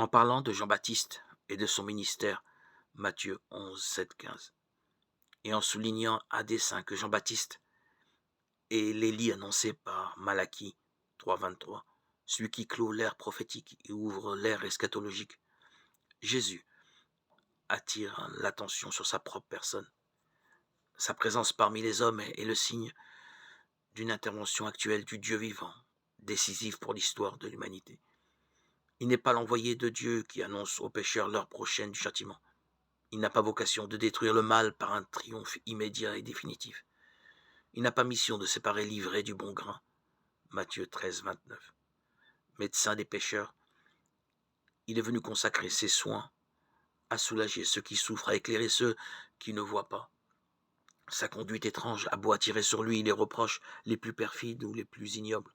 En parlant de Jean-Baptiste et de son ministère, Matthieu 11, 7, 15, et en soulignant à dessein que Jean-Baptiste est l'Élie annoncé par Malachie 3, 23, celui qui clôt l'ère prophétique et ouvre l'ère eschatologique, Jésus attire l'attention sur sa propre personne. Sa présence parmi les hommes est le signe d'une intervention actuelle du Dieu vivant, décisive pour l'histoire de l'humanité. Il n'est pas l'envoyé de Dieu qui annonce aux pécheurs l'heure prochaine du châtiment. Il n'a pas vocation de détruire le mal par un triomphe immédiat et définitif. Il n'a pas mission de séparer l'ivraie du bon grain. Matthieu 13, 29. Médecin des pécheurs, il est venu consacrer ses soins à soulager ceux qui souffrent, à éclairer ceux qui ne voient pas. Sa conduite étrange a beau attirer sur lui les reproches les plus perfides ou les plus ignobles.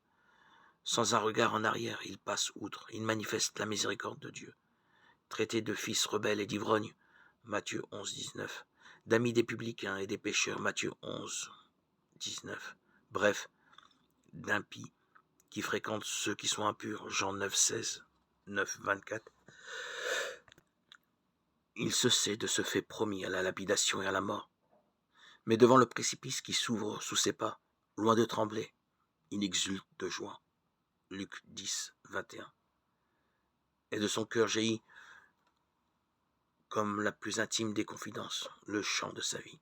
Sans un regard en arrière, il passe outre, il manifeste la miséricorde de Dieu. Traité de fils rebelles et d'ivrognes, Matthieu 11, 19. D'amis des publicains et des pécheurs, Matthieu 11, 19. Bref, d'impies qui fréquentent ceux qui sont impurs, Jean 9, 16, 9, 24. Il se sait de ce fait promis à la lapidation et à la mort. Mais devant le précipice qui s'ouvre sous ses pas, loin de trembler, il exulte de joie. Luc 10, 21. Et de son cœur jaillit, comme la plus intime des confidences, le chant de sa vie.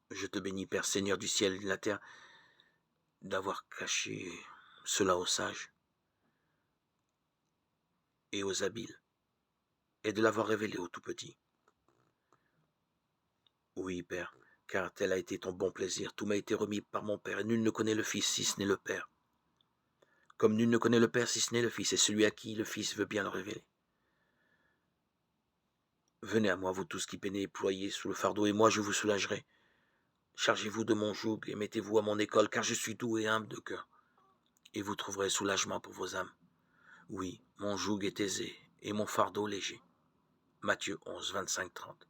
Je te bénis, Père Seigneur du ciel et de la terre, d'avoir caché cela aux sages et aux habiles, et de l'avoir révélé aux tout petits. Oui, Père, car tel a été ton bon plaisir. Tout m'a été remis par mon Père, et nul ne connaît le Fils si ce n'est le Père. Comme nul ne connaît le Père si ce n'est le Fils, et celui à qui le Fils veut bien le révéler. Venez à moi, vous tous qui peinez et ployez sous le fardeau, et moi je vous soulagerai. Chargez-vous de mon joug et mettez-vous à mon école, car je suis doux et humble de cœur, et vous trouverez soulagement pour vos âmes. Oui, mon joug est aisé, et mon fardeau léger. Matthieu 11, 25, 30.